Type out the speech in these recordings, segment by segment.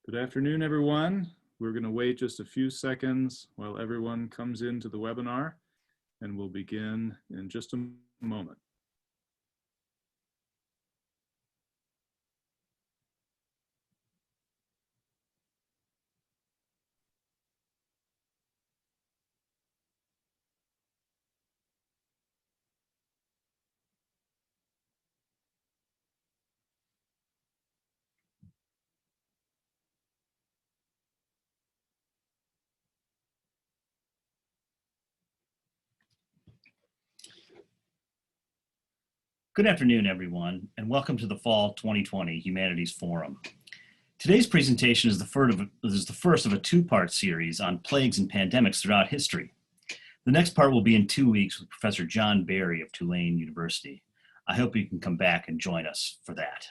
Good afternoon, everyone. We're going to wait just a few seconds while everyone comes into the webinar, and we'll begin in just a moment. Good afternoon, everyone, and welcome to the Fall 2020 Humanities Forum. Today's presentation is the first of a two-part series on plagues and pandemics throughout history. The next part will be in 2 weeks with Professor John Barry of Tulane University. I hope you can come back and join us for that.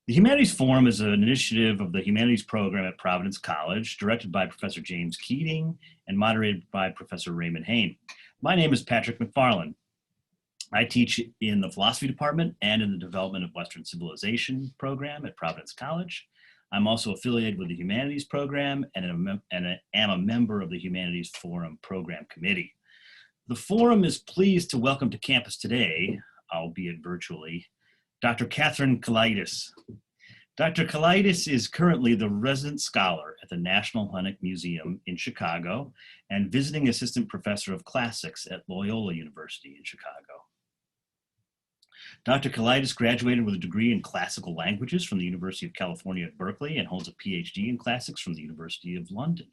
The Humanities Forum is an initiative of the Humanities program at Providence College, directed by Professor James Keating and moderated by Professor Raymond Hain. My name is Patrick McFarland. I teach in the philosophy department and in the development of Western civilization program at Providence College. I'm also affiliated with the humanities program and am a member of the Humanities Forum program committee. The forum is pleased to welcome to campus today, albeit virtually, Dr. Katherine Kelaidis. Dr. Kelaidis is currently the resident scholar at the National Hellenic Museum in Chicago and visiting assistant professor of classics at Loyola University in Chicago. Dr. Kelaidis graduated with a degree in classical languages from the University of California at Berkeley and holds a Ph.D. in classics from the University of London.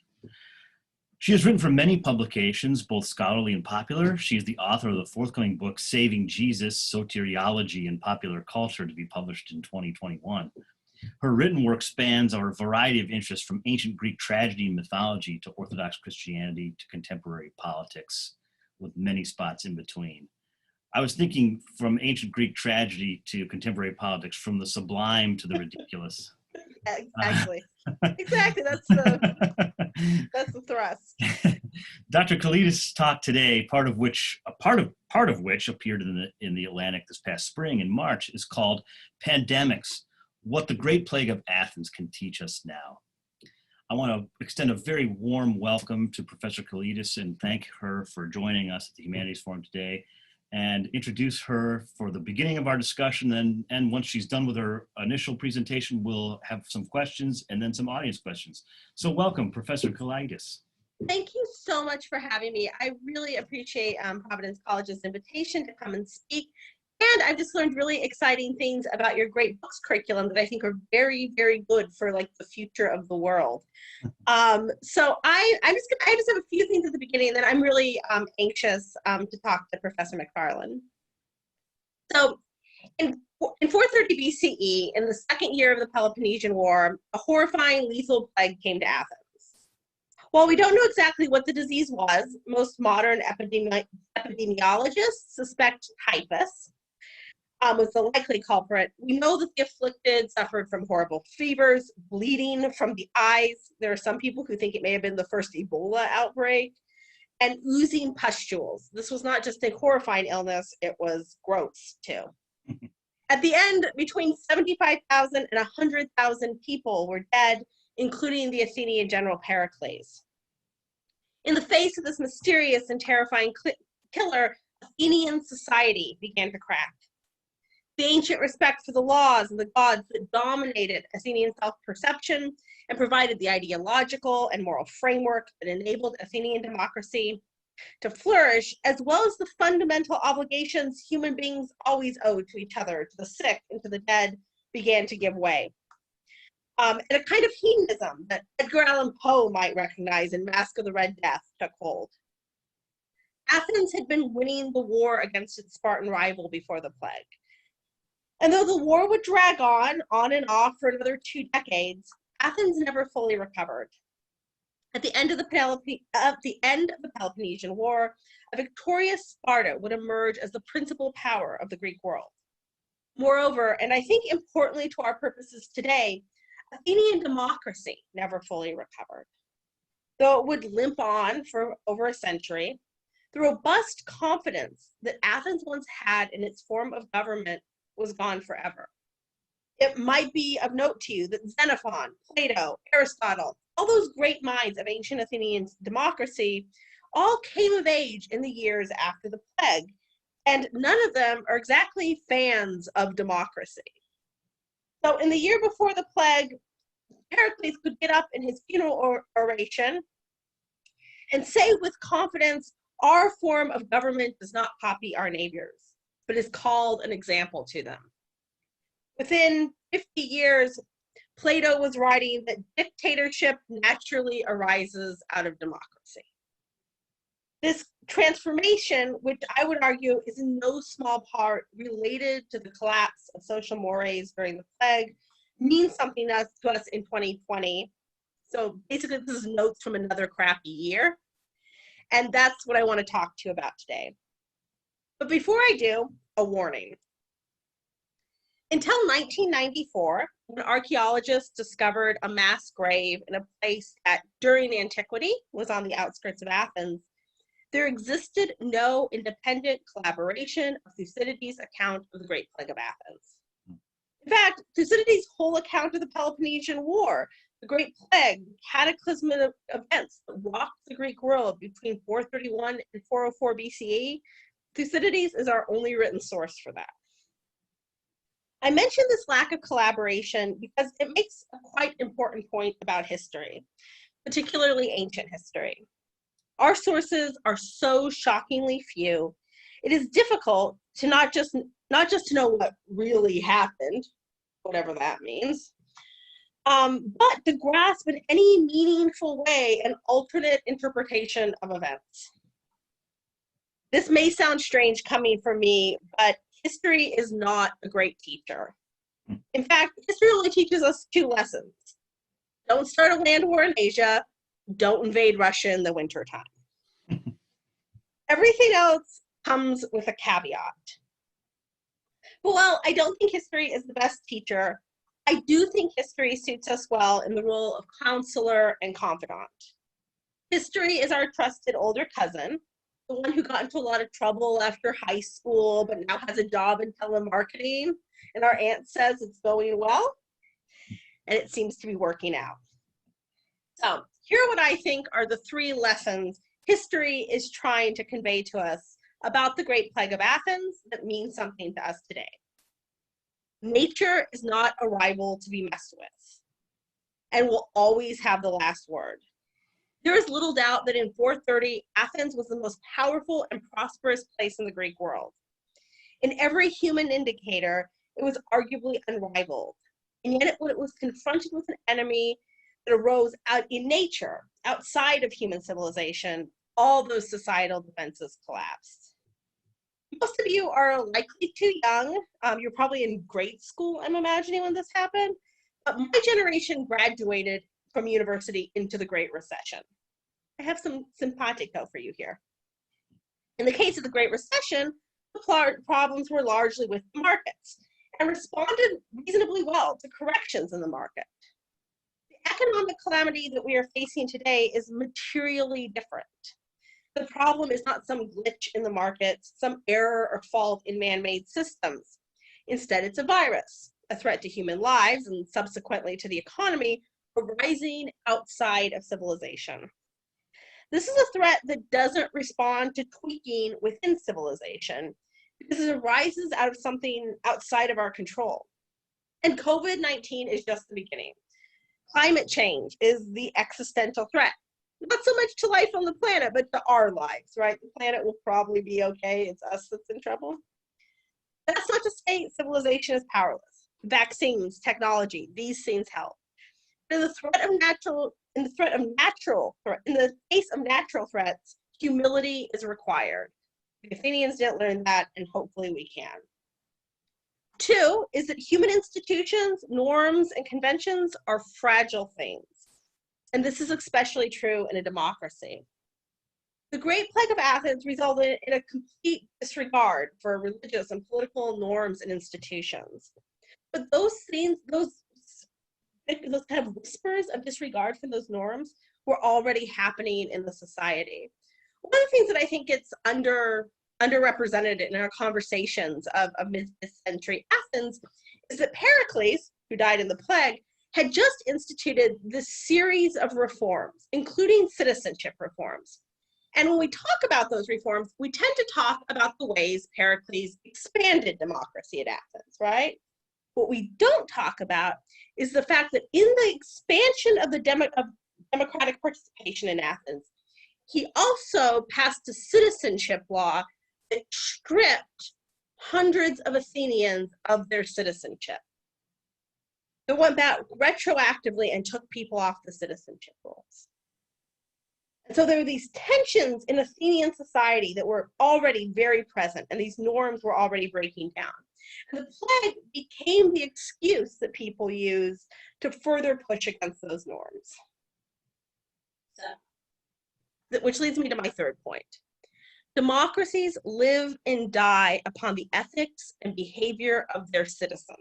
She has written for many publications, both scholarly and popular. She is the author of the forthcoming book, Saving Jesus, Soteriology and Popular Culture, to be published in 2021. Her written work spans a variety of interests from ancient Greek tragedy and mythology to Orthodox Christianity to contemporary politics, with many spots in between. I was thinking from ancient Greek tragedy to contemporary politics, from the sublime to the ridiculous. Exactly. Exactly. That's the thrust. Dr. Kelaidis' talk today, part of which appeared in the Atlantic this past spring in March, is called "Pandemics: What the Great Plague of Athens Can Teach Us Now." I want to extend a very warm welcome to Professor Kelaidis and thank her for joining us at the Humanities Forum today, and introduce her for the beginning of our discussion. And once she's done with her initial presentation, we'll have some questions and then some audience questions. So welcome, Professor Kelaidis. Thank you so much for having me. I really appreciate Providence College's invitation to come and speak. And I've just learned really exciting things about your great books curriculum that I think are very, very good for like the future of the world. So I just have a few things at the beginning, and then I'm really anxious to talk to Professor McFarland. So in 430 BCE, in the second year of the Peloponnesian War, a horrifying lethal plague came to Athens. While we don't know exactly what the disease was, most modern epidemiologists suspect typhus was the likely culprit. We know that the afflicted suffered from horrible fevers, bleeding from the eyes. There are some people who think it may have been the first Ebola outbreak, and oozing pustules. This was not just a horrifying illness, it was gross too. At the end, between 75,000 and 100,000 people were dead, including the Athenian general Pericles. In the face of this mysterious and terrifying killer, Athenian society began to crack. The ancient respect for the laws and the gods that dominated Athenian self-perception and provided the ideological and moral framework that enabled Athenian democracy to flourish, as well as the fundamental obligations human beings always owed to each other, to the sick and to the dead, began to give way. And a kind of hedonism that Edgar Allan Poe might recognize in Masque of the Red Death took hold. Athens had been winning the war against its Spartan rival before the plague. And though the war would drag on and off for another 2 decades, Athens never fully recovered. At the end of the Peloponnesian War, a victorious Sparta would emerge as the principal power of the Greek world. Moreover, and I think importantly to our purposes today, Athenian democracy never fully recovered. Though it would limp on for over a century, the robust confidence that Athens once had in its form of government was gone forever. It might be of note to you that Xenophon, Plato, Aristotle, all those great minds of ancient Athenian democracy all came of age in the years after the plague, and none of them are exactly fans of democracy. So in the year before the plague, Pericles could get up in his funeral oration and say with confidence, our form of government does not copy our neighbors, but is called an example to them. Within 50 years, Plato was writing that dictatorship naturally arises out of democracy. This transformation, which I would argue is in no small part related to the collapse of social mores during the plague, means something to us in 2020. So basically, this is notes from another crappy year. And that's what I want to talk to you about today. But before I do, a warning. Until 1994, when archaeologists discovered a mass grave in a place that, during antiquity, was on the outskirts of Athens, there existed no independent collaboration of Thucydides' account of the Great Plague of Athens. In fact, Thucydides' whole account of the Peloponnesian War, the Great Plague, cataclysmic events that rocked the Greek world between 431 and 404 BCE, Thucydides is our only written source for that. I mention this lack of collaboration because it makes a quite important point about history, particularly ancient history. Our sources are so shockingly few, it is difficult to not just to know what really happened, whatever that means, but to grasp in any meaningful way an alternate interpretation of events. This may sound strange coming from me, but history is not a great teacher. In fact, history only teaches us two lessons. Don't start a land war in Asia. Don't invade Russia in the wintertime. Everything else comes with a caveat. But while I don't think history is the best teacher, I do think history suits us well in the role of counselor and confidant. History is our trusted older cousin, the one who got into a lot of trouble after high school, but now has a job in telemarketing, and our aunt says it's going well, and it seems to be working out. So here are what I think are the three lessons history is trying to convey to us about the Great Plague of Athens that means something to us today. Nature is not a rival to be messed with, and will always have the last word. There is little doubt that in 430, Athens was the most powerful and prosperous place in the Greek world. In every human indicator, it was arguably unrivaled. And yet when it was confronted with an enemy that arose out in nature, outside of human civilization, all those societal defenses collapsed. Most of you are likely too young. You're probably in grade school, I'm imagining, when this happened. But my generation graduated from university into the Great Recession. I have some simpatico for you here. In the case of the Great Recession, the problems were largely with the markets and responded reasonably well to corrections in the market. The economic calamity that we are facing today is materially different. The problem is not some glitch in the markets, some error or fault in man-made systems. Instead, it's a virus, a threat to human lives and subsequently to the economy, arising outside of civilization. This is a threat that doesn't respond to tweaking within civilization because it arises out of something outside of our control. And COVID-19 is just the beginning. Climate change is the existential threat. Not so much to life on the planet, but to our lives, right? The planet will probably be okay. It's us that's in trouble. That's not to say civilization is powerless. Vaccines, technology, these things help. In the case of natural threats, humility is required. The Athenians didn't learn that, and hopefully we can. Two is that human institutions, norms, and conventions are fragile things. And this is especially true in a democracy. The Great Plague of Athens resulted in a complete disregard for religious and political norms and institutions. But those things, those kind of whispers of disregard for those norms were already happening in the society. One of the things that I think gets underrepresented in our conversations of mid-century Athens is that Pericles, who died in the plague, had just instituted this series of reforms, including citizenship reforms. And when we talk about those reforms, we tend to talk about the ways Pericles expanded democracy at Athens, right? What we don't talk about is the fact that in the expansion of the democratic participation in Athens, he also passed a citizenship law that stripped hundreds of Athenians of their citizenship. It went back retroactively and took people off the citizenship rolls. And so there were these tensions in Athenian society that were already very present, and these norms were already breaking down. And the plague became the excuse that people used to further push against those norms. So, which leads me to my third point. Democracies live and die upon the ethics and behavior of their citizens.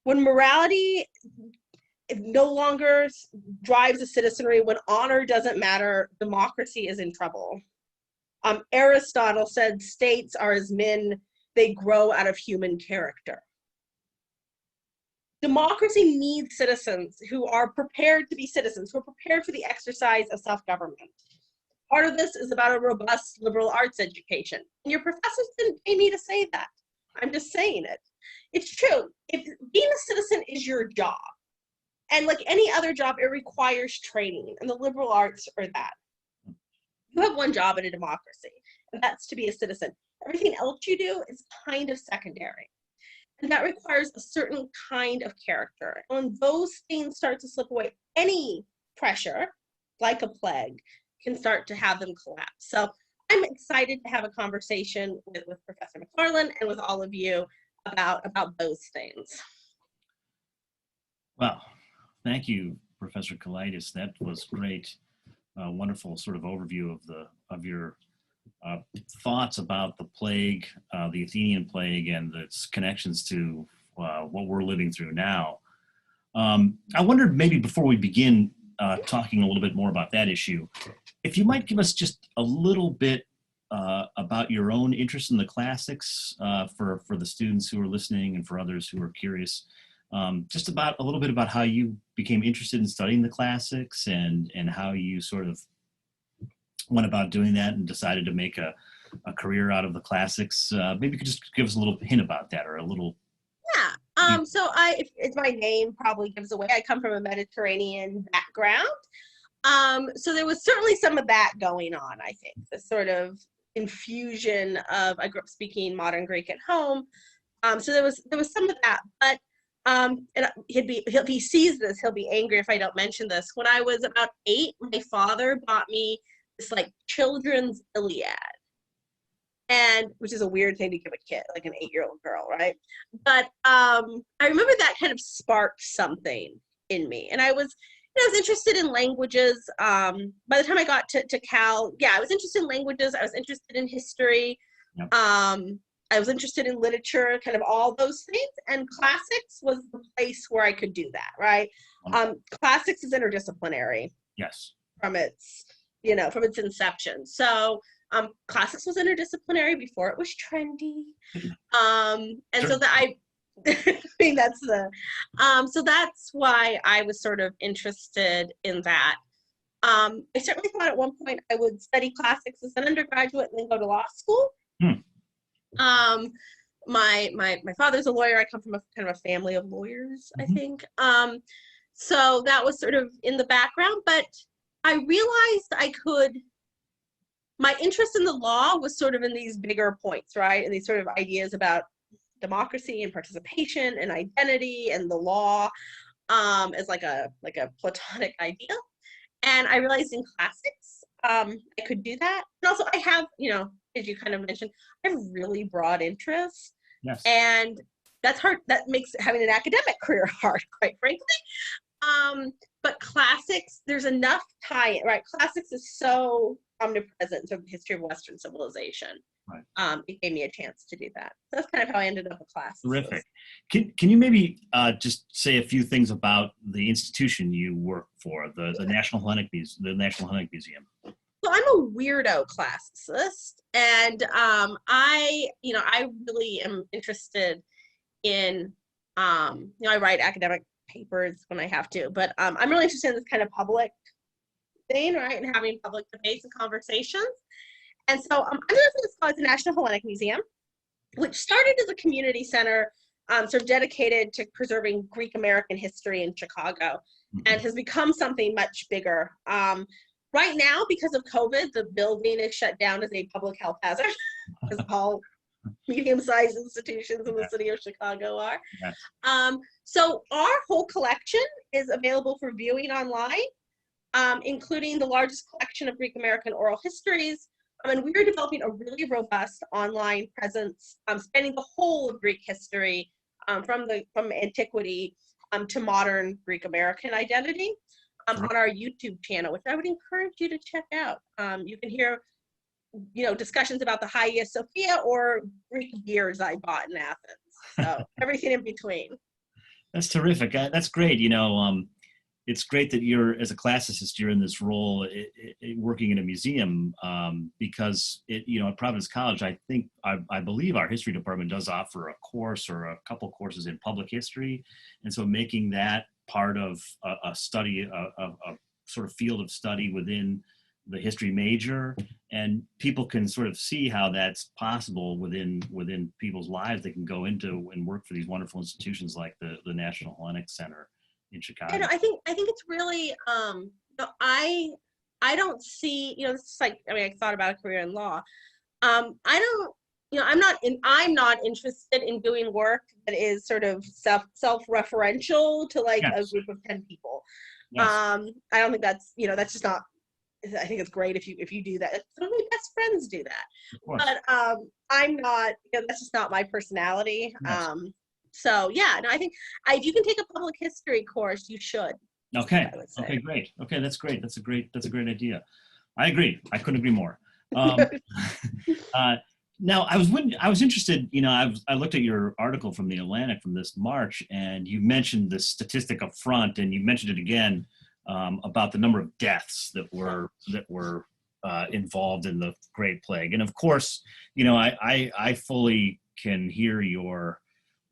When morality no longer drives a citizenry, when honor doesn't matter, democracy is in trouble. Aristotle said states are as men, they grow out of human character. Democracy needs citizens who are prepared to be citizens, who are prepared for the exercise of self-government. Part of this is about a robust liberal arts education. And your professors didn't pay me to say that. I'm just saying it. It's true. If being a citizen is your job, and like any other job, it requires training, and the liberal arts are that. You have one job in a democracy, and that's to be a citizen. Everything else you do is kind of secondary. And that requires a certain kind of character. And when those things start to slip away, any pressure, like a plague, can start to have them collapse. So I'm excited to have a conversation with Professor McFarland and with all of you about those things. Well, thank you, Professor Kelaidis. That was great. Wonderful sort of overview of your thoughts about the plague, the Athenian plague, and its connections to what we're living through now. I wondered maybe before we begin talking a little bit more about that issue, if you might give us just a little bit about your own interest in the classics for the students who are listening and for others who are curious. Just about a little bit about how you became interested in studying the classics and how you sort of went about doing that and decided to make a career out of the classics. Maybe you could just give us a little hint about that, or a little. Yeah. So if my name probably gives away, I come from a Mediterranean background. So there was certainly some of that going on, I think, the sort of infusion of, I grew up speaking modern Greek at home. So there was some of that, but and if he sees this, he'll be angry if I don't mention this. When I was about 8, my father bought me this like children's Iliad, and which is a weird thing to give a kid, like an 8-year-old girl, right? But I remember that kind of sparked something in me, and I was interested in languages. By the time I got to Cal, I was interested in languages. I was interested in history. Yep. I was interested in literature, kind of all those things, and classics was the place where I could do that, right? Classics is interdisciplinary. Yes. From its inception. So classics was interdisciplinary before it was trendy. And sure. So that I think that's so that's why I was sort of interested in that. I certainly thought at one point I would study classics as an undergraduate and then go to law school. My father's a lawyer. I come from a kind of a family of lawyers, I think. So that was sort of in the background, but I realized my interest in the law was sort of in these bigger points, right? And these sort of ideas about democracy and participation and identity and the law as like a Platonic idea. And I realized in classics, I could do that. And also I have, as you kind of mentioned, I have really broad interests. Yes. And that's hard. That makes having an academic career hard, quite frankly. But classics, there's enough tie-in, right? Classics is so omnipresent in the history of Western civilization. Right. It gave me a chance to do that. So that's kind of how I ended up with classics. Terrific. Can you maybe just say a few things about the institution you work for, the National Hellenic Museum? So I'm a weirdo classicist, and I really am interested in, I write academic papers when I have to, but I'm really interested in this kind of public thing, right, and having public debates and conversations. And so I'm interested in this called the National Hellenic Museum, which started as a community center sort of dedicated to preserving Greek American history in Chicago, and has become something much bigger. Right now, because of COVID, the building is shut down as a public health hazard, as all medium-sized institutions in the city of Chicago are. Yes. So our whole collection is available for viewing online, including the largest collection of Greek American oral histories. And we are developing a really robust online presence, spanning the whole of Greek history, from antiquity to modern Greek American identity, on our YouTube channel, which I would encourage you to check out. You can hear, discussions about the Hagia Sophia or Greek beers I bought in Athens. So everything in between. That's terrific. That's great. It's great that you're, as a classicist, you're in this role working in a museum, because at Providence College, I believe our history department does offer a course or a couple courses in public history. And so making that part of a study, a sort of field of study within the history major, and people can sort of see how that's possible within people's lives. They can go into and work for these wonderful institutions like the National Hellenic Center in Chicago. I think it's really, I don't see, this is like, I thought about a career in law. I'm not interested in doing work that is sort of self-referential to like a group of 10 people. Yes. I don't think that's, that's just not, I think it's great if you do that. Some of my best friends do that, but I'm not, that's just not my personality. Yes. So yeah, no, I think if you can take a public history course, you should. Okay. Okay, great. Okay, that's great. That's a great idea. I agree. I couldn't agree more. Now, I was interested. I looked at your article from the Atlantic from this March, and you mentioned the statistic up front, and you mentioned it again about the number of deaths that were involved in the Great Plague. And of course, I fully can hear your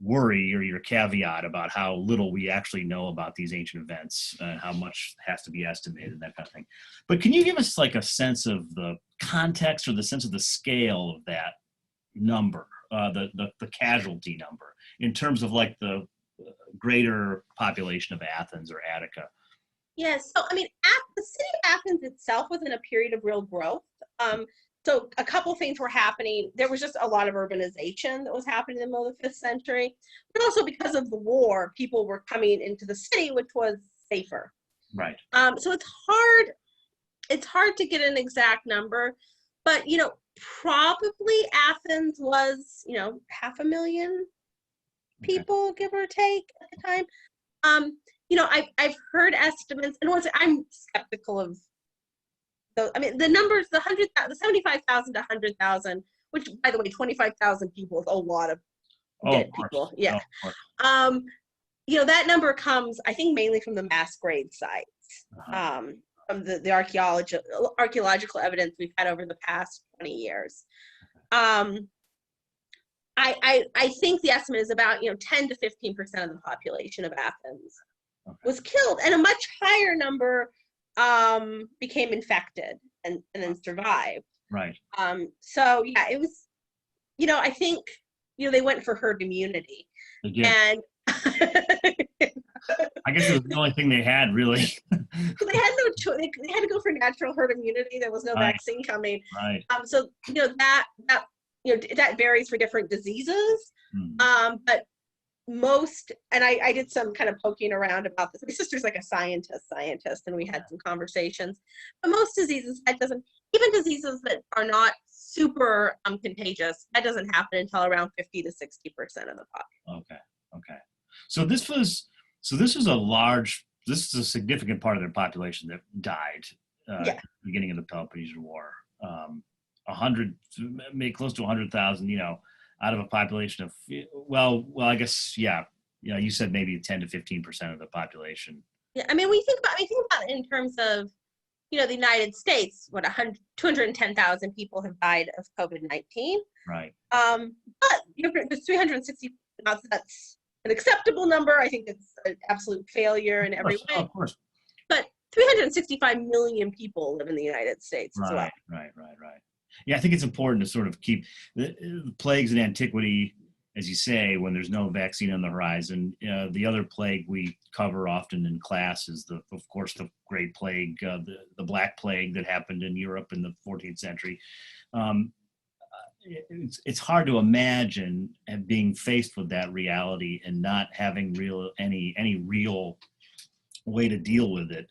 worry or your caveat about how little we actually know about these ancient events and how much has to be estimated and that kind of thing. But can you give us like a sense of the context or the sense of the scale of that number, the casualty number, in terms of like the greater population of Athens or Attica? Yes, so the city of Athens itself was in a period of real growth. So a couple things were happening. There was just a lot of urbanization that was happening in the middle of the 5th century, but also because of the war, people were coming into the city, which was safer. Right. So it's hard to get an exact number, but probably Athens was 500,000 people, give or take, at the time. I've heard estimates, and I'm skeptical of. The numbers, the 75,000 to 100,000, which, by the way, 25,000 people is a lot of dead people. Yeah. That number comes, I think, mainly from the mass grave sites, from the archaeological evidence we've had over the past 20 years. I think the estimate is about 10 to 15% of the population of Athens was killed, and a much higher number became infected and then survived. Right. So yeah, it was, I think, they went for herd immunity. They did. And I guess it was the only thing they had, really. They had no choice. They had to go for natural herd immunity. There was no vaccine coming. Right. So that varies for different diseases. But most, and I did some kind of poking around about this. My sister's like a scientist, and we had some conversations. But most diseases, even diseases that are not super contagious, that doesn't happen until around 50 to 60% of the population. Okay. So this was a significant part of their population that died at the beginning of the Peloponnesian War. 100, maybe close to 100,000, out of a population of, I guess, you said maybe 10 to 15% of the population. Yeah, we think about it in terms of, the United States, 210,000 people have died of COVID-19. Right. But there's 360 not that that's an acceptable number. I think it's an absolute failure in every way. Of course. But 365 million people live in the United States as well. Right. Yeah, I think it's important to sort of keep the plagues in antiquity, as you say, when there's no vaccine on the horizon. The other plague we cover often in class is, of course, the Great Plague, the Black Plague that happened in Europe in the 14th century. It's hard to imagine being faced with that reality and not having any real way to deal with it.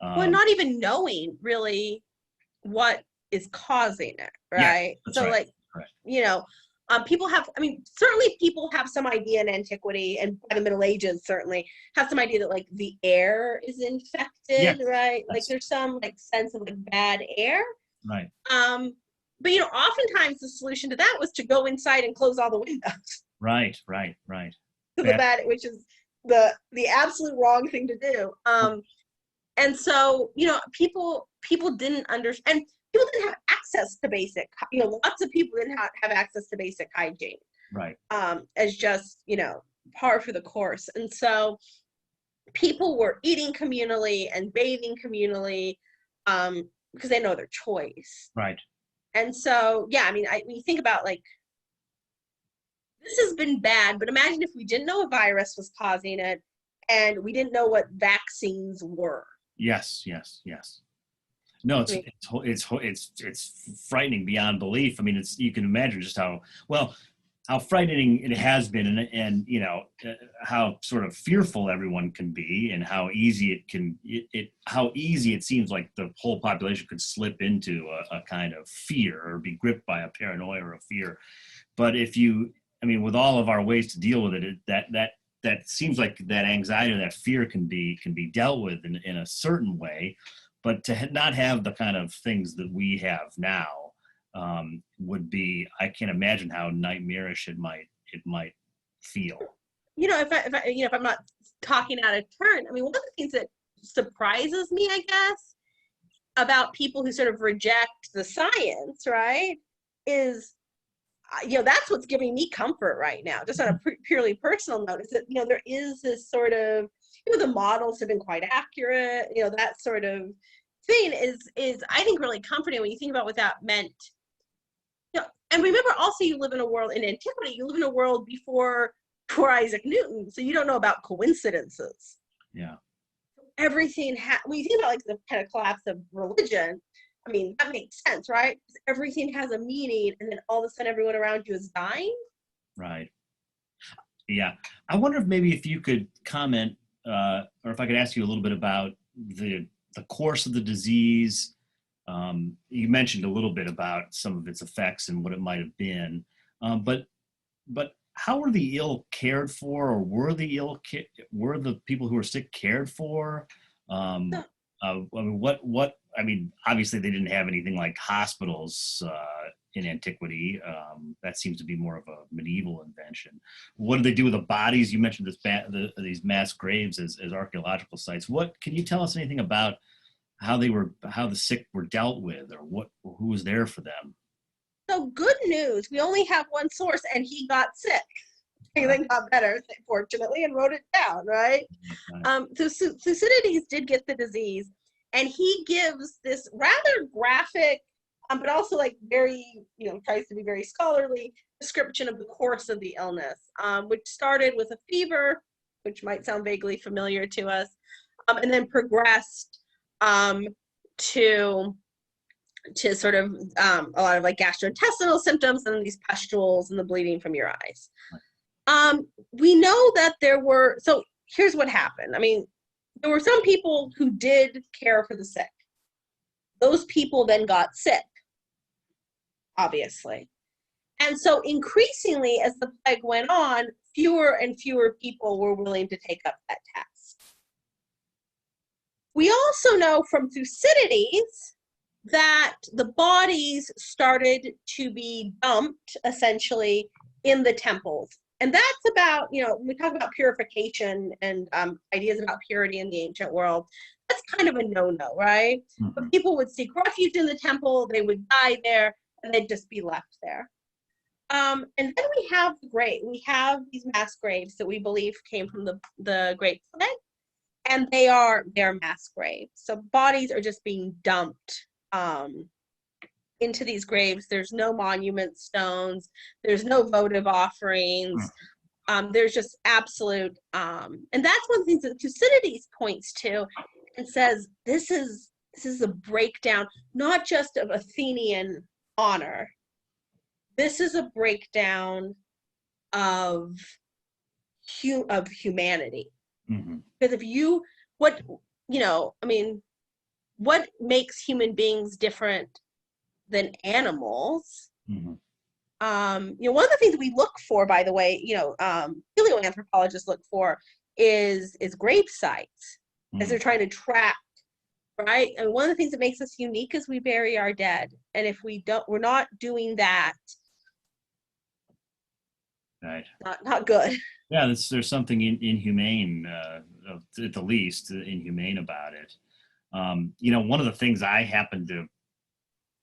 Well, not even knowing really what is causing it, right? Yeah, So, right. like, people have, certainly people have some idea in antiquity, and by the Middle Ages certainly have some idea that, like, the air is infected, right? Like, there's some, like, sense of, like, bad air. Right. But, oftentimes the solution to that was to go inside and close all the windows. Right. Which is the absolute wrong thing to do. And so, people didn't understand, people didn't have access to basic, lots of people didn't have access to basic hygiene. Right. As just, par for the course. And so people were eating communally and bathing communally because they had no other choice. Right. And so, when you think about, like, this has been bad, but imagine if we didn't know a virus was causing it and we didn't know what vaccines were. Yes. No, it's frightening beyond belief. You can imagine just how frightening it has been, and how sort of fearful everyone can be, and how easy it seems like the whole population could slip into a kind of fear or be gripped by a paranoia or a fear. But with all of our ways to deal with it, that seems like that anxiety or that fear can be dealt with in a certain way, but to not have the kind of things that we have now would be, I can't imagine how nightmarish it might feel. If I'm not talking out of turn, one of the things that surprises me, I guess, about people who sort of reject the science, right, is that's what's giving me comfort right now, just on a purely personal note, is that, there is this sort of, the models have been quite accurate, that sort of thing is I think really comforting when you think about what that meant. And remember also, you live in a world in antiquity, you live in a world before Isaac Newton, so you don't know about coincidences. Yeah. Everything, when you think about, like, the kind of collapse of religion, that makes sense, right? Because everything has a meaning, and then all of a sudden everyone around you is dying. Right. Yeah. I wonder if you could comment, or if I could ask you a little bit about the course of the disease. You mentioned a little bit about some of its effects and what it might have been, but how were the ill cared for, or were the people who were sick cared for? Obviously they didn't have anything like hospitals in antiquity. That seems to be more of a medieval invention. What did they do with the bodies? You mentioned these mass graves as archaeological sites. What can you tell us anything about how the sick were dealt with, or who was there for them? So, good news, we only have one source, and he got sick. He then got better, fortunately, and wrote it down, right? Thucydides did get the disease, and he gives this rather graphic, but also, like, very, tries to be very scholarly description of the course of the illness, which started with a fever, which might sound vaguely familiar to us, and then progressed to sort of a lot of, like, gastrointestinal symptoms, and these pustules and the bleeding from your eyes. We know that so here's what happened. There were some people who did care for the sick. Those people then got sick, obviously. And so increasingly, as the plague went on, fewer and fewer people were willing to take up that task. We also know from Thucydides that the bodies started to be dumped, essentially, in the temples. And that's about, when we talk about purification and ideas about purity in the ancient world, that's kind of a no-no, right? Mm-hmm. But people would seek refuge in the temple, they would die there, and they'd just be left there. And then we have we have these mass graves that we believe came from the Great Plague, and they're mass graves. So bodies are just being dumped into these graves. There's no monument stones. There's no votive offerings. There's just absolute, and that's one of the things that Thucydides points to and says, this is a breakdown, not just of Athenian honor. This is a breakdown of humanity. Because what makes human beings different than animals? One of the things we look for, by the way, paleoanthropologists look for is grave sites as they're trying to track, right? And one of the things that makes us unique is we bury our dead. And if we're not doing that, right, not good. Yeah, there's something inhumane, at the least, inhumane about it. One of the things I happen to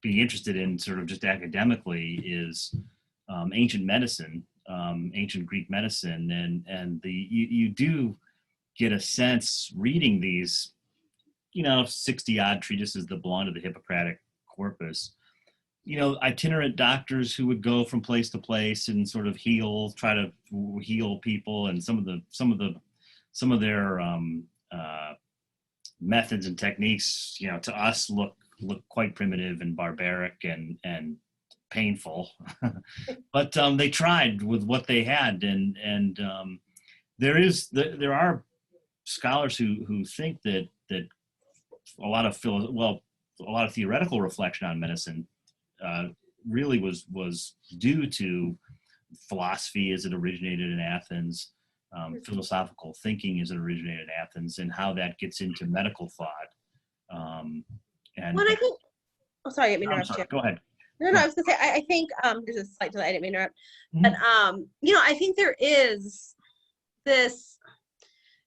be interested in, sort of just academically, is ancient medicine, ancient Greek medicine, and you do get a sense reading these, 60 odd treatises that belong to the Hippocratic corpus. Itinerant doctors who would go from place to place and sort of try to heal people, and some of their methods and techniques, to us look quite primitive and barbaric and painful, but they tried with what they had, and there are scholars who think that a lot of theoretical reflection on medicine really was due to philosophy as it originated in Athens, philosophical thinking as it originated in Athens, and how that gets into medical thought. I think, sorry, I didn't mean to interrupt you. Go ahead. No, I was gonna say, I think there's a slight delay, I didn't mean to interrupt. But I think there is this,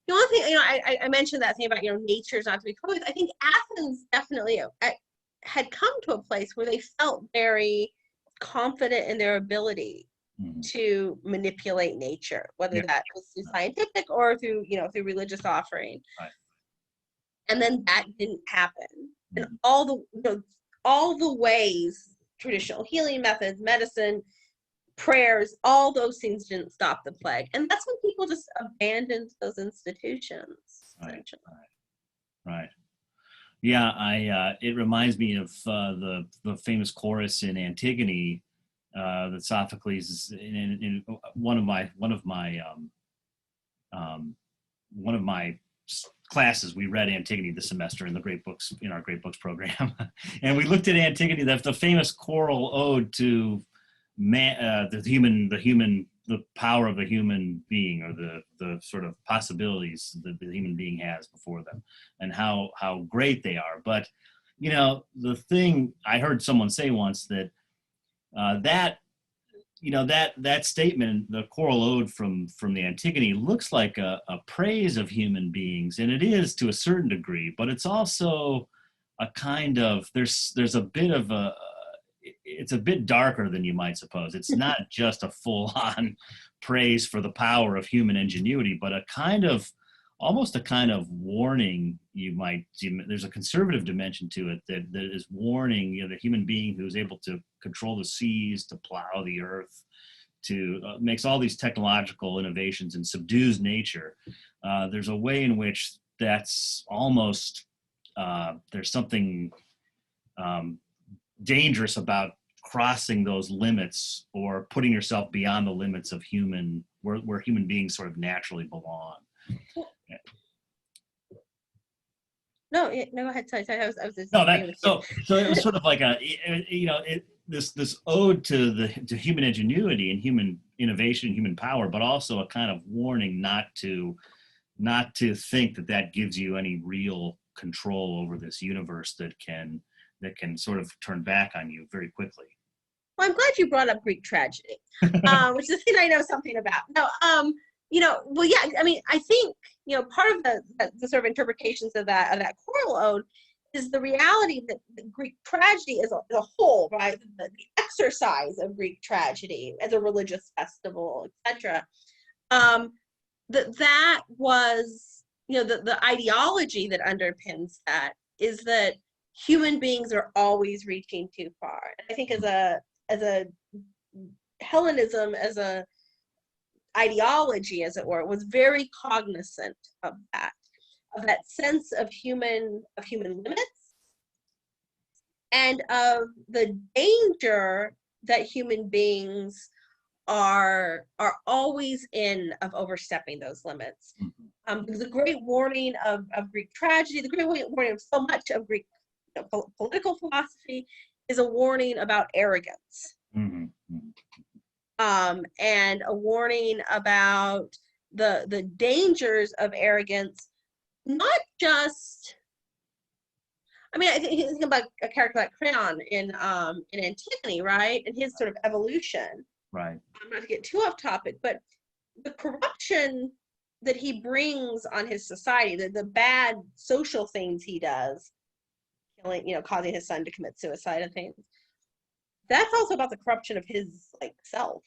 the only thing, I mentioned that thing about, nature's not to be closed. I think Athens definitely had come to a place where they felt very confident in their ability to manipulate nature, whether that was through scientific or through religious offering. Right. And then that didn't happen. And all the ways, traditional healing methods, medicine, prayers, all those things didn't stop the plague. And that's when people just abandoned those institutions, essentially. Right. Yeah, it reminds me of the famous chorus in Antigone that Sophocles in one of my classes. We read Antigone this semester in our great books program, and we looked at Antigone, the famous choral ode to man, the power of the human being, or the sort of possibilities that the human being has before them, and how great they are. But the thing I heard someone say once, that that statement, the choral ode from the Antigone, looks like a praise of human beings, and it is to a certain degree, but it's also a kind of, there's a bit of it's a bit darker than you might suppose. It's not just a full-on praise for the power of human ingenuity, but almost a kind of warning. There's a conservative dimension to it that is warning, the human being who's able to control the seas, to plow the earth, to makes all these technological innovations and subdues nature. There's a way in which that's almost, there's something dangerous about crossing those limits, or putting yourself beyond the limits of where human beings sort of naturally belong. No, go ahead. Sorry, I was just so it was sort of like this ode to human ingenuity and human innovation, human power, but also a kind of warning not to think that gives you any real control over this universe that can sort of turn back on you very quickly. Well, I'm glad you brought up Greek tragedy, which is a thing I know something about. No, well, yeah, I mean, I think, part of the sort of interpretations of that choral ode is the reality that the Greek tragedy as a whole, right? The exercise of Greek tragedy as a religious festival, etc. That was, the ideology that underpins that is that human beings are always reaching too far. And I think as a Hellenism, as a ideology, as it were, was very cognizant of that sense of human limits and of the danger that human beings are always in of overstepping those limits. The great warning of Greek tragedy, the great warning of so much of Greek political philosophy is a warning about arrogance. And a warning about the dangers of arrogance, not just, I think about a character like Creon in Antigone, right? And his sort of evolution. Right. Not to get too off topic, but the corruption that he brings on his society, the bad social things he does, killing, causing his son to commit suicide and things. That's also about the corruption of his self,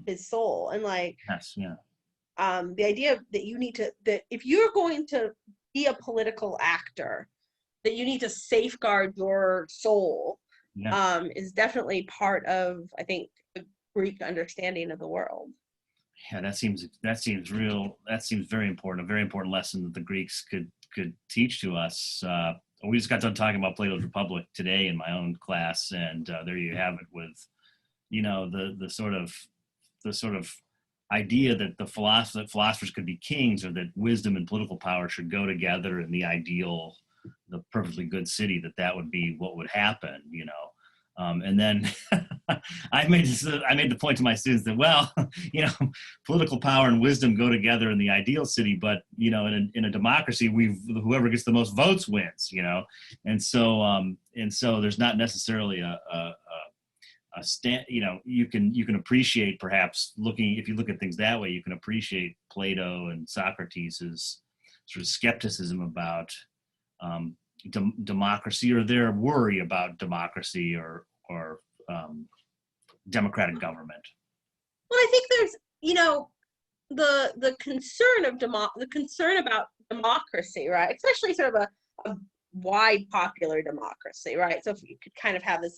his soul, and yes, yeah. The idea that that if you're going to be a political actor, that you need to safeguard your soul, is definitely part of, I think, the Greek understanding of the world. Yeah, that seems very important. A very important lesson that the Greeks could teach to us. We just got done talking about Plato's Republic today in my own class, and there you have it with, the sort of idea that philosophers could be kings, or that wisdom and political power should go together in the ideal, the perfectly good city, that would be what would happen, and then I made the point to my students that, political power and wisdom go together in the ideal city, but in a democracy, whoever gets the most votes wins, and so there's not necessarily a stand, you can appreciate, perhaps if you look at things that way, you can appreciate Plato and Socrates' sort of skepticism about democracy, or their worry about democracy or democratic government. Well, I think there's, the concern about democracy, right? Especially sort of a wide popular democracy, right? So if you could kind of have this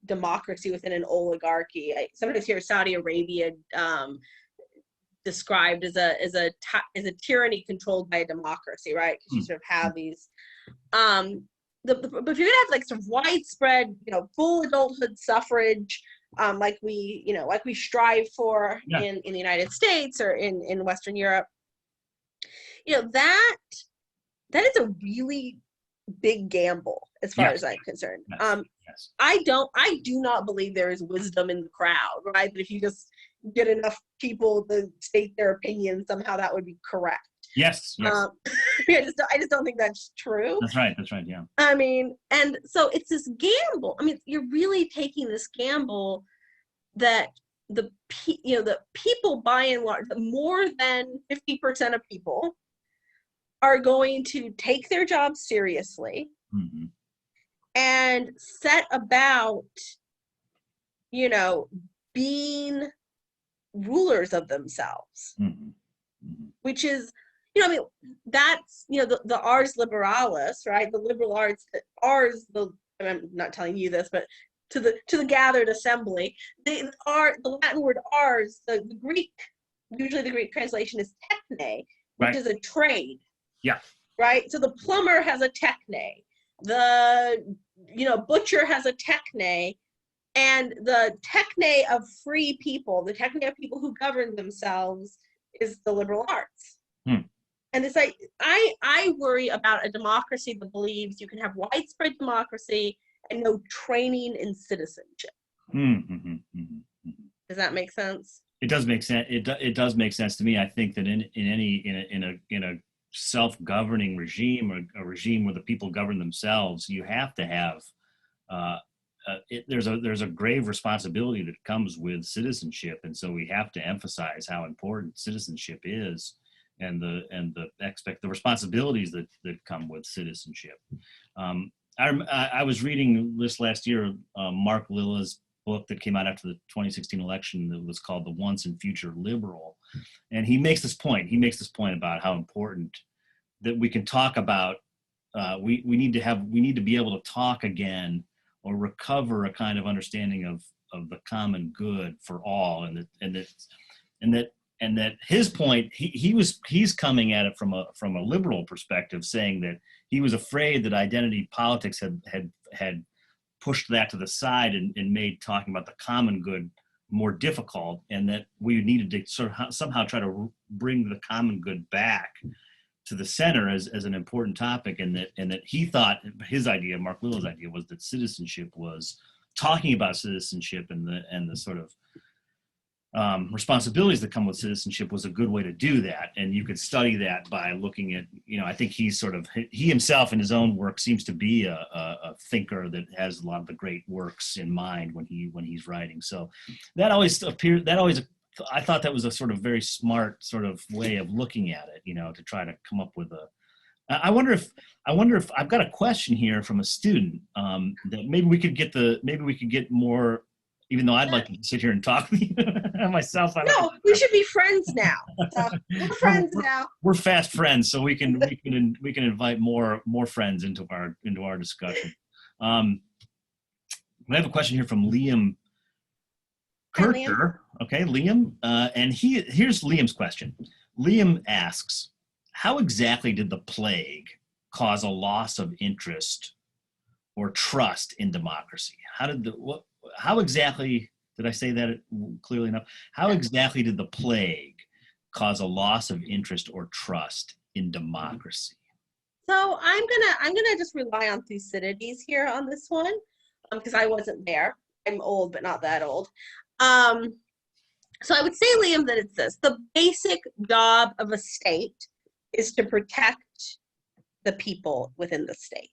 democracy within an oligarchy. I sometimes hear Saudi Arabia described as a tyranny controlled by a democracy, right? Because you sort of have these. But if you're gonna have sort of widespread, full adulthood suffrage, like we strive for in the United States or in Western Europe, that is a really big gamble as far as I'm concerned. Yes. I do not believe there is wisdom in the crowd, right? That if you just get enough people to state their opinion, somehow that would be correct. Yes. I just don't think that's true. That's right. Yeah. And so it's this gamble. You're really taking this gamble that the people, by and large, more than 50% of people are going to take their jobs seriously and set about, being rulers of themselves, which is, that's, the ars liberalis, right? The liberal arts, I'm not telling you this, but to the gathered assembly, the Latin word ars, the Greek, usually the Greek translation is techne, which is a trade. Yeah. Right? So the plumber has a techne, the butcher has a techne, and the techne of free people, the techne of people who govern themselves, is the liberal arts. And it's I worry about a democracy that believes you can have widespread democracy and no training in citizenship. Does that make sense? It does make sense. It does make sense to me. I think that in a self-governing regime, or a regime where the people govern themselves, you have to have there's a grave responsibility that comes with citizenship, and so we have to emphasize how important citizenship is, and the responsibilities that come with citizenship. I was reading this last year, Mark Lilla's book that came out after the 2016 election that was called The Once and Future Liberal. And he makes this point. He makes this point about how important that we can talk about, we need to be able to talk again or recover a kind of understanding of the common good for all. And that his point, he's coming at it from a liberal perspective, saying that he was afraid that identity politics had pushed that to the side and made talking about the common good more difficult, and that we needed to sort of somehow try to bring the common good back to the center as an important topic, and that he thought his idea, Mark Little's idea, was that citizenship was talking about citizenship and the sort of responsibilities that come with citizenship was a good way to do that. And you could study that by looking at, I think he himself in his own work seems to be a thinker that has a lot of the great works in mind when he's writing. So that always I thought that was a sort of very smart sort of way of looking at it, to try to come up with I wonder if I've got a question here from a student that maybe we could get more. Even though I'd like to sit here and talk with you myself. No, we should be friends now. So we're friends now. We're fast friends, so we can invite more friends into our discussion. I have a question here from Liam Kircher. Okay, Liam, and here's Liam's question. Liam asks, how exactly did the plague cause a loss of interest or trust in democracy? How exactly, did I say that clearly enough? How exactly did the plague cause a loss of interest or trust in democracy? So I'm gonna just rely on Thucydides here on this one, because I wasn't there. I'm old, but not that old. So I would say, Liam, that it's this: the basic job of a state is to protect the people within the state,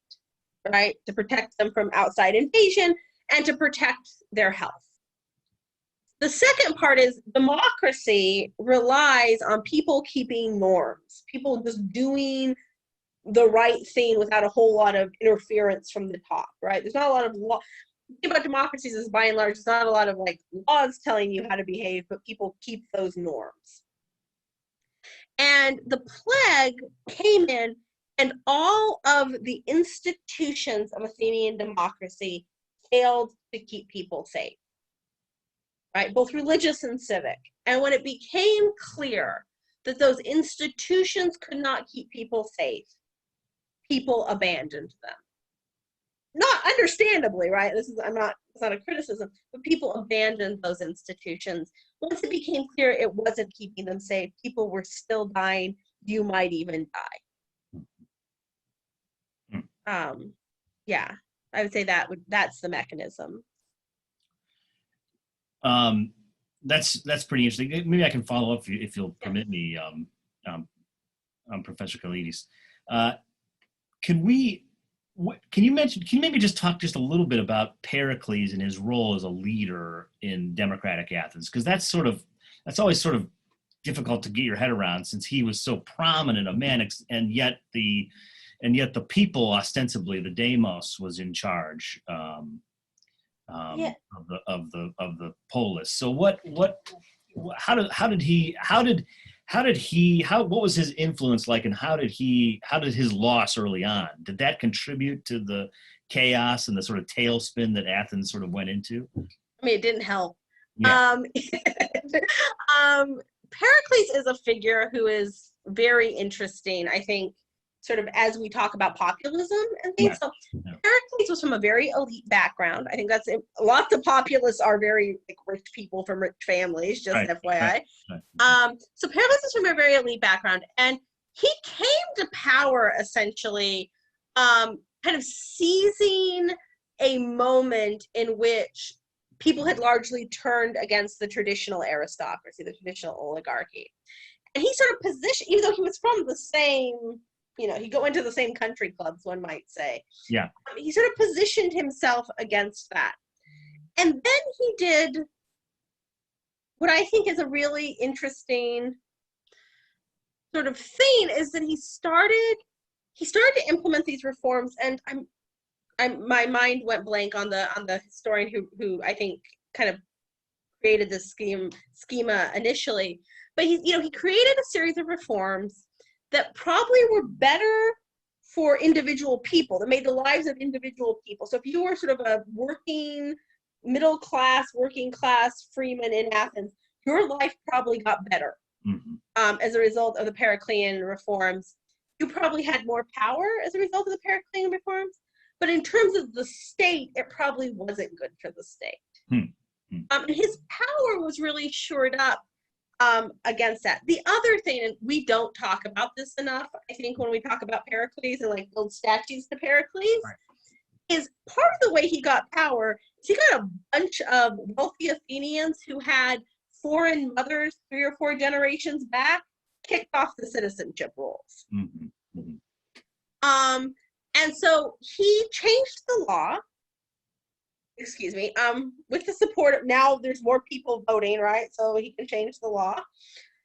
right? To protect them from outside invasion and to protect their health. The second part is democracy relies on people keeping norms, people just doing the right thing without a whole lot of interference from the top, right? There's not a lot of law. The thing about democracies is, by and large, it's not a lot of laws telling you how to behave, but people keep those norms. And the plague came in, and all of the institutions of Athenian democracy failed to keep people safe, right? Both religious and civic. And when it became clear that those institutions could not keep people safe, people abandoned them. Not understandably, right? It's not a criticism, but people abandoned those institutions. Once it became clear it wasn't keeping them safe, people were still dying. You might even die. Yeah. I would say that's the mechanism. That's pretty interesting. Maybe I can follow up if you'll permit me, Professor Kelaidis. Can you maybe just talk just a little bit about Pericles and his role as a leader in democratic Athens? Because that's always sort of difficult to get your head around, since he was so prominent a man, and yet the people, ostensibly the demos, was in charge of the polis. So what was his influence like, and how did his loss early on, did that contribute to the chaos and the sort of tailspin that Athens sort of went into? I mean, it didn't help. Yeah. Pericles is a figure who is very interesting, I think, sort of as we talk about populism and things. So Pericles was from a very elite background. I think that's it. Lots of populists are very rich people from rich families, just FYI. Right. So Pericles is from a very elite background, and he came to power essentially kind of seizing a moment in which people had largely turned against the traditional aristocracy, the traditional oligarchy. And he sort of positioned, even though he was from the same, he went to the same country clubs, one might say. Yeah. He sort of positioned himself against that. And then he did what I think is a really interesting sort of thing, is that he started to implement these reforms, and my mind went blank on the historian who I think kind of created this schema initially, but he created a series of reforms that probably were better for individual people, that made the lives of individual people. So if you were sort of a working class freeman in Athens, your life probably got better as a result of the Periclean reforms. You probably had more power as a result of the Periclean reforms, but in terms of the state, it probably wasn't good for the state. And his power was really shored up against that. The other thing, and we don't talk about this enough, I think, when we talk about Pericles and like build statues to Pericles, is part of the way he got power is he got a bunch of wealthy Athenians who had foreign mothers 3 or 4 generations back kicked off the citizenship rolls. And so he changed the law, with the support of, now there's more people voting, right? So he can change the law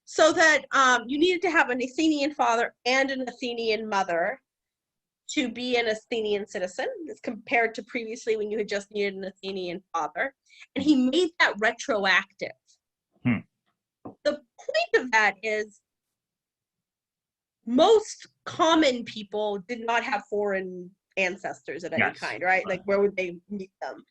so that you needed to have an Athenian father and an Athenian mother to be an Athenian citizen, as compared to previously when you had just needed an Athenian father. And he made that retroactive. The point of that is most common people did not have foreign ancestors of any kind, right? Like, where would they meet them?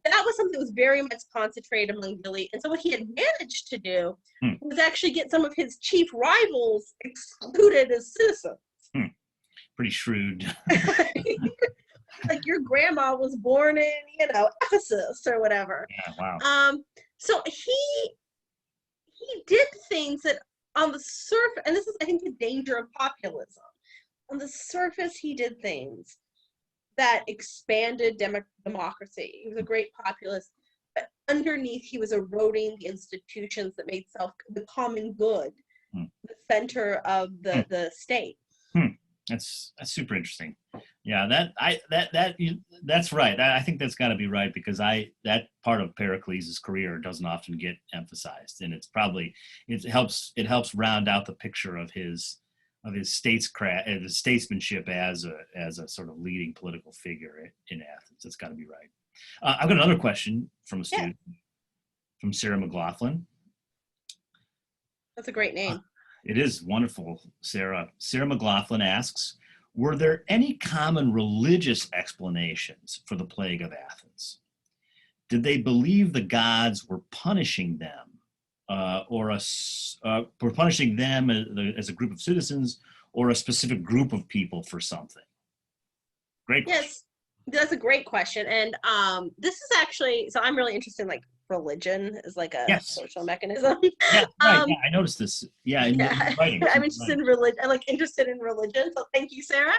That was something that was very much concentrated among the elite. And so what he had managed to do was actually get some of his chief rivals excluded as citizens. Pretty shrewd. Like your grandma was born in, Ephesus or whatever. Yeah, wow. So he did things that on the surface, and this is, I think, the danger of populism. On the surface, he did things that expanded democracy. He was a great populist, but underneath, he was eroding the institutions that made the common good the center of the state. That's super interesting. Yeah, that's right. I think that's got to be right, because that part of Pericles' career doesn't often get emphasized, and it helps round out the picture of his statesmanship as a sort of leading political figure in Athens. That's got to be right. I've got another question from a student, from Sarah McLaughlin. That's a great name. It is wonderful, Sarah. Sarah McLaughlin asks, were there any common religious explanations for the plague of Athens? Did they believe the gods were punishing them, were punishing them as a group of citizens, or a specific group of people for something? Great question. Yes, that's a great question. And this is actually, so I'm really interested in like religion is like a social mechanism. Yeah, right. I noticed this. In writing. I'm interested in religion. I'm interested in religion. So thank you, Sarah,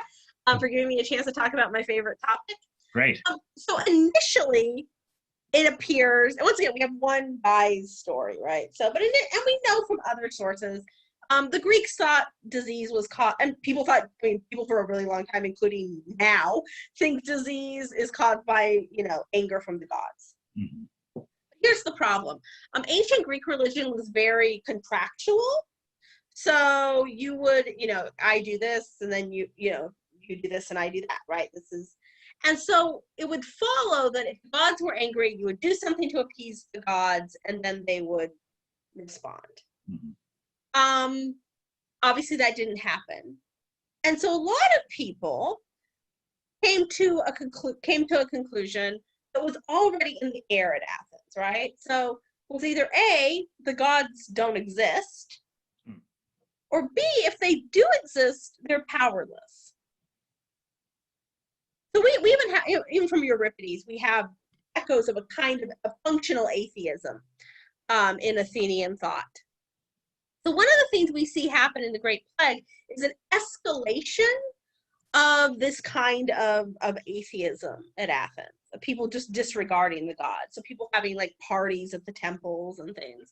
for giving me a chance to talk about my favorite topic. Great. So initially, it appears, and once again, we have one guy's story, right? So, and we know from other sources, the Greeks thought disease was caused, and people for a really long time, including now, think disease is caused by, anger from the gods. Here's the problem. Ancient Greek religion was very contractual. So you would, I do this, and then you do this, and I do that, right? And so it would follow that if gods were angry, you would do something to appease the gods, and then they would respond. Obviously, that didn't happen. And so a lot of people came to a conclusion that was already in the air at Athens, right? So it was either A, the gods don't exist, or B, if they do exist, they're powerless. So we even have, even from Euripides, we have echoes of a kind of a functional atheism in Athenian thought. So one of the things we see happen in the Great Plague is an escalation of this kind of atheism at Athens. People just disregarding the gods. So people having like parties at the temples and things.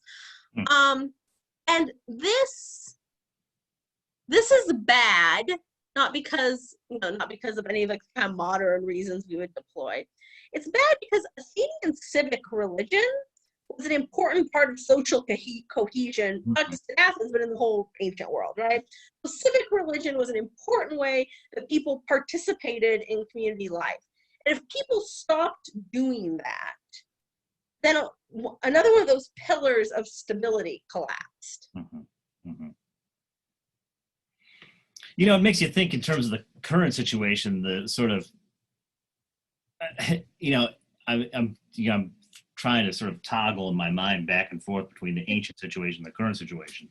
And this is bad, not because of any of the kind of modern reasons we would deploy. It's bad because Athenian civic religion was an important part of social cohesion, not just in Athens, but in the whole ancient world, right? So civic religion was an important way that people participated in community life. And if people stopped doing that, then another one of those pillars of stability collapsed. Mm-hmm. Mm-hmm. You know, it makes you think in terms of the current situation, the sort of, I'm trying to sort of toggle in my mind back and forth between the ancient situation and the current situation.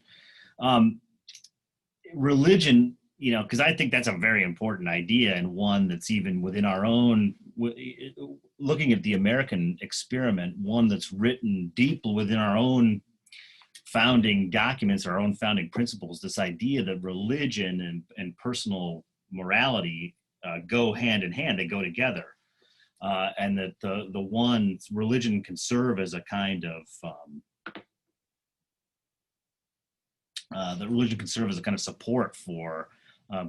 Religion, because I think that's a very important idea, and one that's even within our own, looking at the American experiment, one that's written deep within our own founding documents, our own founding principles, this idea that religion and personal morality go hand in hand, they go together. And that the one, religion can serve as a kind of support for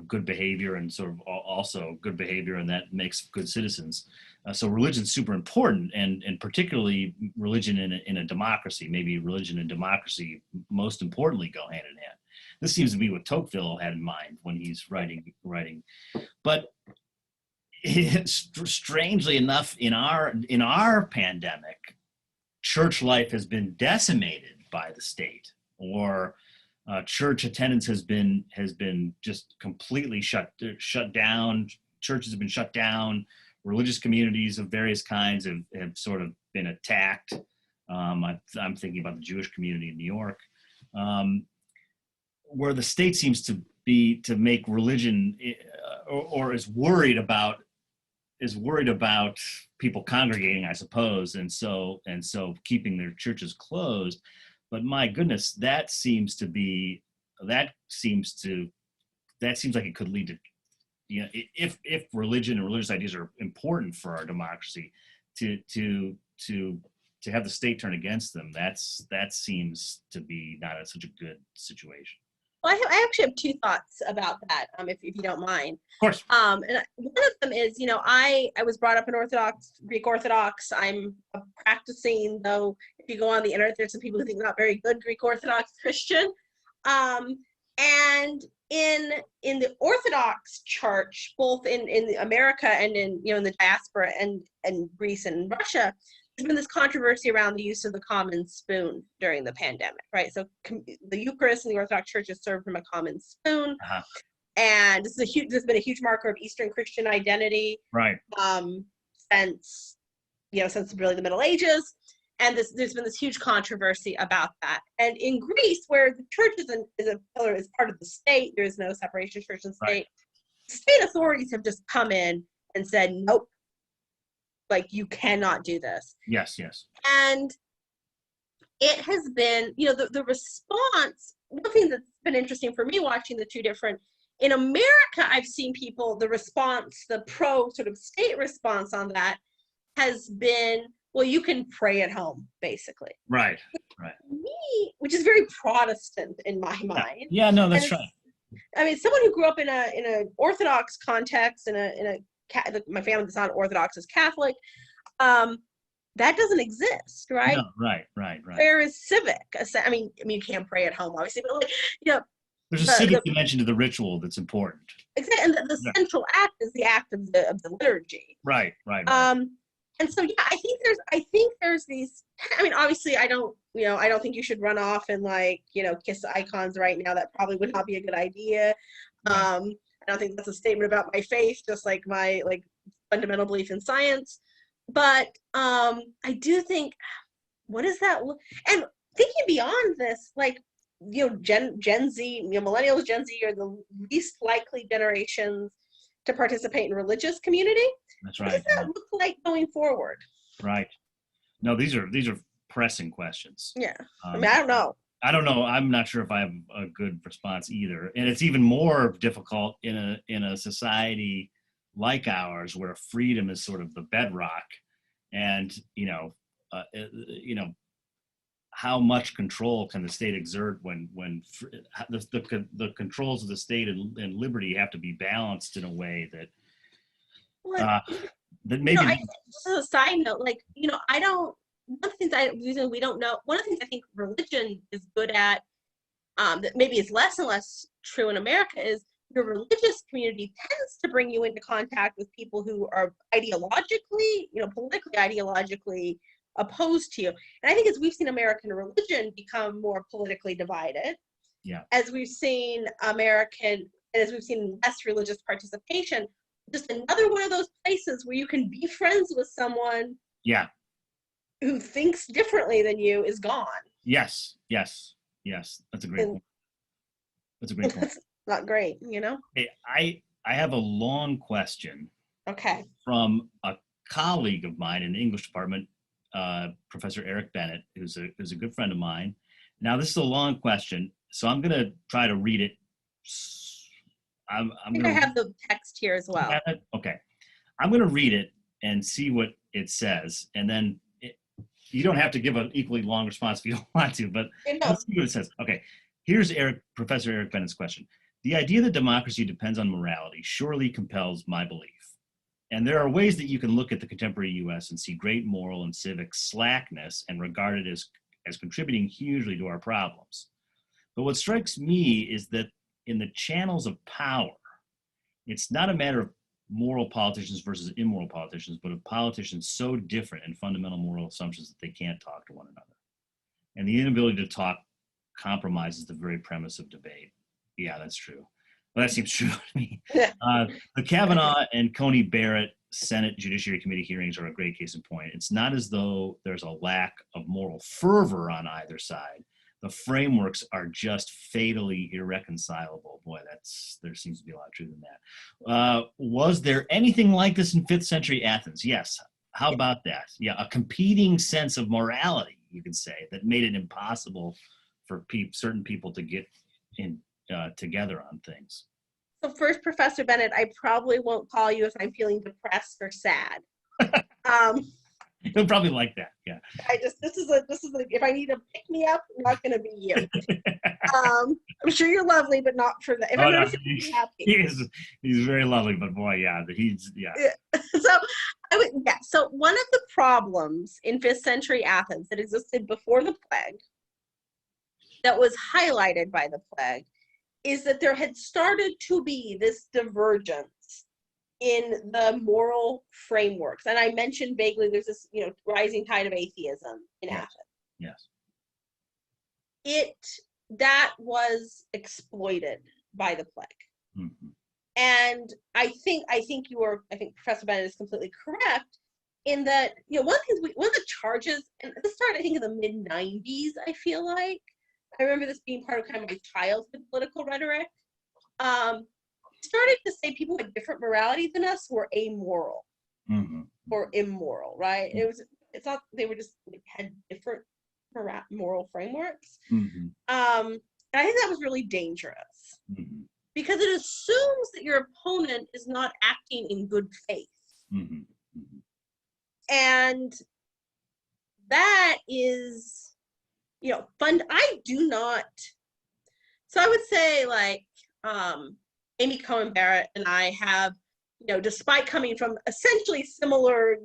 good behavior, and sort of also good behavior, and that makes good citizens. So religion's super important, and particularly religion in a democracy. Maybe religion and democracy, most importantly, go hand in hand. This seems to be what Tocqueville had in mind when he's writing. But strangely enough, in our pandemic, church life has been decimated by the state, or church attendance has been just completely shut down. Churches have been shut down. Religious communities of various kinds have sort of been attacked. I'm thinking about the Jewish community in New York, where the state seems to make religion, or is worried about people congregating, I suppose, and so keeping their churches closed. But my goodness, that seems like it could lead to, if religion and religious ideas are important for our democracy, to have the state turn against them, that seems to be not such a good situation. Well, I actually have two thoughts about that, if you don't mind. Of course. And one of them is, I was brought up in Greek Orthodox. I'm practicing, though, if you go on the internet, there's some people who think not very good Greek Orthodox Christian. And in the Orthodox Church, both in America and in the diaspora and Greece and Russia, there's been this controversy around the use of the common spoon during the pandemic, right? So the Eucharist in the Orthodox Church is served from a common spoon. Uh-huh. And this has been a huge marker of Eastern Christian identity, right? Since really the Middle Ages, and there's been this huge controversy about that. And in Greece, where the church is a pillar, is part of the state, there is no separation of church and state. Right. State authorities have just come in and said, nope, like, you cannot do this. Yes. And it has been, the response. One thing that's been interesting for me watching the two different. In America, I've seen people, the response, the pro sort of state response on that has been, well, you can pray at home, basically. Right. Me, which is very Protestant in my mind. Yeah, no, that's right. I mean, someone who grew up in a Orthodox context, my family that's not Orthodox is Catholic, that doesn't exist, right? No, right. Prayer is civic. I mean, you can't pray at home, obviously, but there's a civic dimension to the ritual that's important. Exactly, and the central act is the act of the liturgy. Right. And so, I think there's these. I mean, obviously, I don't think you should run off and kiss icons right now. That probably would not be a good idea. Right. I don't think that's a statement about my faith, just like my fundamental belief in science. But I do think, what is that? And thinking beyond this, Gen Z, millennials, Gen Z are the least likely generations to participate in religious community. That's right. What does that look like going forward? Right. No, these are pressing questions. Yeah. I don't know. I'm not sure if I have a good response either. And it's even more difficult in a society like ours, where freedom is sort of the bedrock, and how much control can the state exert when the controls of the state and liberty have to be balanced in a way that that maybe. Just as a side note, I don't. One of the things we don't know. One of the things I think religion is good at, that maybe is less and less true in America, is your religious community tends to bring you into contact with people who are ideologically, politically, ideologically opposed to you. And I think as we've seen American religion become more politically divided, as we've seen less religious participation, just another one of those places where you can be friends with someone who thinks differently than you is gone. Yes. That's a great point. That's a great point. It's not great, Hey, I have a long question. Okay. From a colleague of mine in the English department, Professor Eric Bennett, who's a good friend of mine. Now, this is a long question, so I'm going to try to read it. I think I have the text here as well. Okay. I'm going to read it and see what it says, and then you don't have to give an equally long response if you don't want to, but let's see what it says. Okay. Here's Professor Eric Bennett's question. The idea that democracy depends on morality surely compels my belief. And there are ways that you can look at the contemporary US and see great moral and civic slackness and regard it as contributing hugely to our problems. But what strikes me is that in the channels of power, it's not a matter of moral politicians versus immoral politicians, but of politicians so different in fundamental moral assumptions that they can't talk to one another. And the inability to talk compromises the very premise of debate. Yeah, that's true. Well, that seems true to me. The Kavanaugh and Coney Barrett Senate Judiciary Committee hearings are a great case in point. It's not as though there's a lack of moral fervor on either side. The frameworks are just fatally irreconcilable. Boy, there seems to be a lot of truth in that. Was there anything like this in 5th century Athens? Yes. How about that? Yeah, a competing sense of morality, you could say, that made it impossible for certain people to get in together on things. So first, Professor Bennett, I probably won't call you if I'm feeling depressed or sad. He'll probably like that. Yeah. This is if I need to pick me up, not going to be you. I'm sure you're lovely, but not for that. If I'm no, really happy. He's very lovely, but boy, So one of the problems in 5th century Athens that existed before the plague, that was highlighted by the plague, is that there had started to be this divergence in the moral frameworks. And I mentioned vaguely there's this, rising tide of atheism in Athens. Yes. That was exploited by the plague. Mm-hmm. And I think Professor Bennett is completely correct in that, one of the charges, and this started, I think, in the mid-90s, I feel like. I remember this being part of kind of my childhood political rhetoric. Started to say people with different morality than us were amoral or immoral, right? Mm-hmm. It's not, they were just had different moral frameworks. Mm-hmm. And I think that was really dangerous because it assumes that your opponent is not acting in good faith. Mm-hmm. Mm-hmm. And that is, fun. I do not. So I would say, like, Amy Cohen Barrett and I have, despite coming from essentially similar,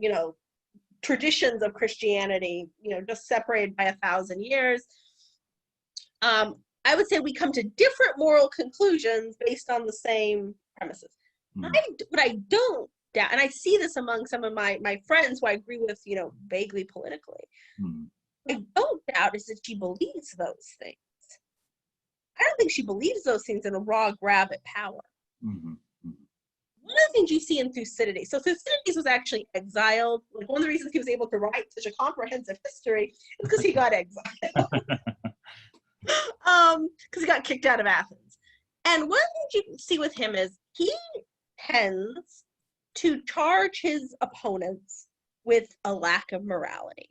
traditions of Christianity, just separated by 1,000 years, I would say we come to different moral conclusions based on the same premises. What I don't doubt, and I see this among some of my friends who I agree with, vaguely politically, I don't doubt is that she believes those things. I don't think she believes those things in a raw grab at power. Mm-hmm. Mm-hmm. One of the things you see in Thucydides, so Thucydides was actually exiled. Like, one of the reasons he was able to write such a comprehensive history is because he got exiled. Because he got kicked out of Athens. And one thing you see with him is he tends to charge his opponents with a lack of morality.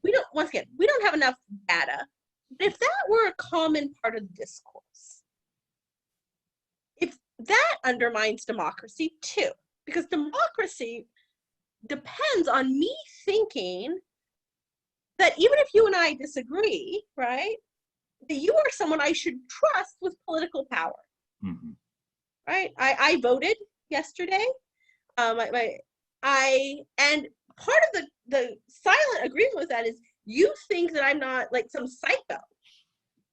We don't have enough data. But if that were a common part of the discourse, if that undermines democracy too, because democracy depends on me thinking that even if you and I disagree, right, that you are someone I should trust with political power. Right? I voted yesterday. And part of the silent agreement with that is you think that I'm not like some psycho.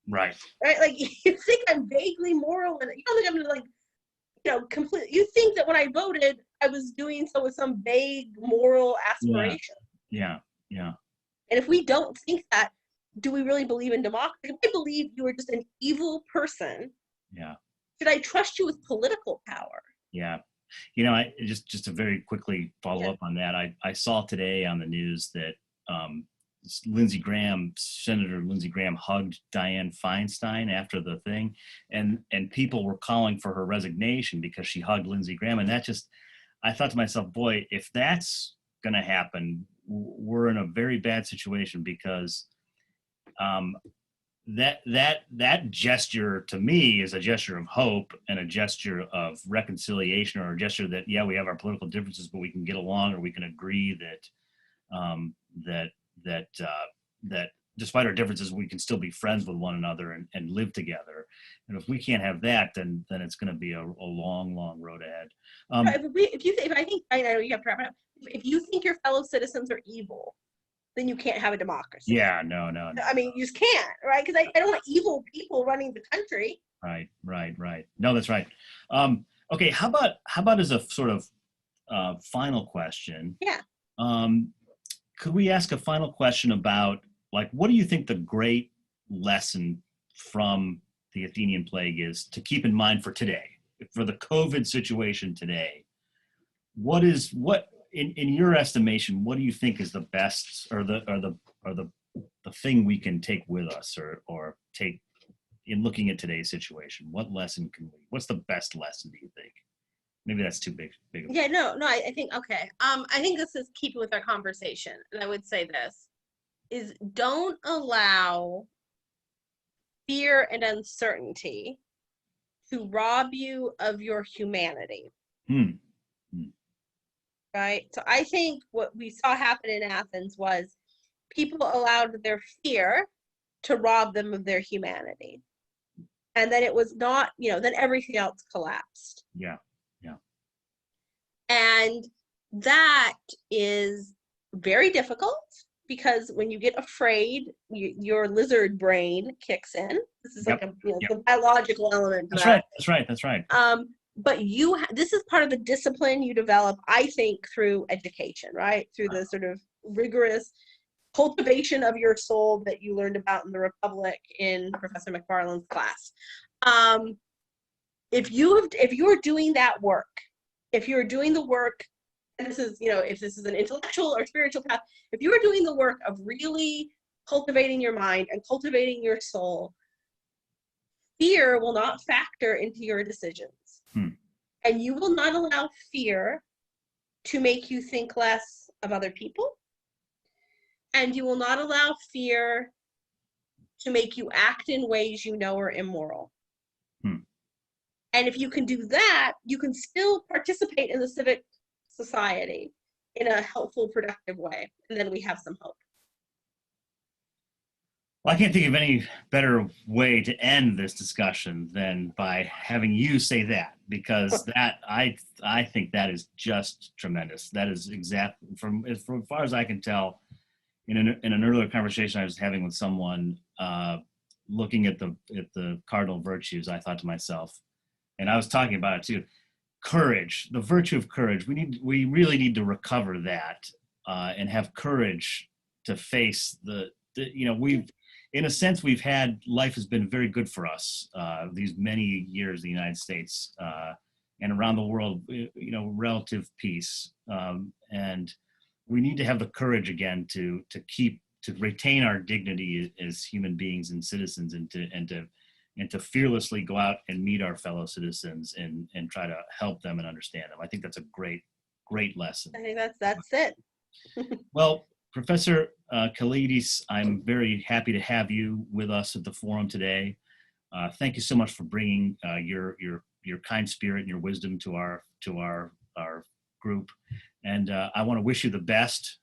Right. right? Like you think I'm vaguely moral, and you don't think I'm like, complete. You think that when I voted, I was doing so with some vague moral aspiration. Yeah. Yeah. And if we don't think that, do we really believe in democracy? If I believe you are just an evil person, Yeah. should I trust you with political power? Yeah. You know, I just to very quickly follow Yeah. up on that. I saw today on the news that Lindsey Graham, Senator Lindsey Graham, hugged Dianne Feinstein after the thing, and people were calling for her resignation because she hugged Lindsey Graham, and that just, I thought to myself, boy, if that's going to happen, we're in a very bad situation, because that gesture to me is a gesture of hope and a gesture of reconciliation, or a gesture that, yeah, we have our political differences, but we can get along, or we can agree that that despite our differences, we can still be friends with one another and live together. And if we can't have that, then it's going to be a long road ahead. I know you have to wrap it up. If you think your fellow citizens are evil, then you can't have a democracy. Yeah, no. I mean, you just can't, right? Because I don't want evil people running the country. Right. No, that's right. Okay, how about as a sort of final question? Yeah. Could we ask a final question about, like, what do you think the great lesson from the Athenian plague is to keep in mind for today, for the COVID situation today? What in your estimation, what do you think is the best, or the thing we can take with us, or take in looking at today's situation? What lesson what's the best lesson, do you think? Maybe that's too big. Yeah, no, I think, okay. I think this is keeping with our conversation. And I would say this is, don't allow fear and uncertainty to rob you of your humanity. Right? So I think what we saw happen in Athens was people allowed their fear to rob them of their humanity. And then it was not, then everything else collapsed. Yeah. And that is very difficult, because when you get afraid, your lizard brain kicks in. This is like a biological element. That's right. But this is part of the discipline you develop, I think, through education, right? Through the sort of rigorous cultivation of your soul that you learned about in the Republic in Professor McFarland's class. If you're doing that work, if you're doing the work, and this is, if this is an intellectual or spiritual path, if you are doing the work of really cultivating your mind and cultivating your soul, fear will not factor into your decisions. And you will not allow fear to make you think less of other people. And you will not allow fear to make you act in ways you know are immoral. And if you can do that, you can still participate in the civic society in a helpful, productive way. And then we have some hope. Well, I can't think of any better way to end this discussion than by having you say that, because that I think that is just tremendous. That is exactly, from as far as I can tell, in an earlier conversation I was having with someone, looking at the cardinal virtues, I thought to myself, and I was talking about it too, courage, the virtue of courage. We really need to recover that, and have courage to face we've, in a sense, life has been very good for us these many years in the United States, and around the world, relative peace, and we need to have the courage again to retain our dignity as human beings and citizens, and to fearlessly go out and meet our fellow citizens and try to help them and understand them. I think that's a great lesson. I think that's it. Well, Professor Kelaidis, I'm very happy to have you with us at the forum today. Thank you so much for bringing your kind spirit and your wisdom to our group. And I want to wish you the best.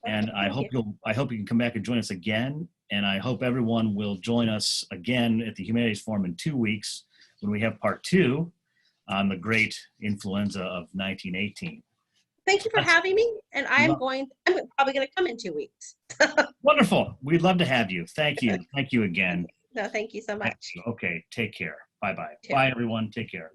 And I hope you can come back and join us again. And I hope everyone will join us again at the Humanities Forum in 2 weeks, when we have part 2 on the great influenza of 1918. Thank you for having me. And I'm probably going to come in 2 weeks. Wonderful. We'd love to have you. Thank you. Thank you again. No, thank you so much. Okay, take care. Bye-bye. Sure. Bye, everyone. Take care.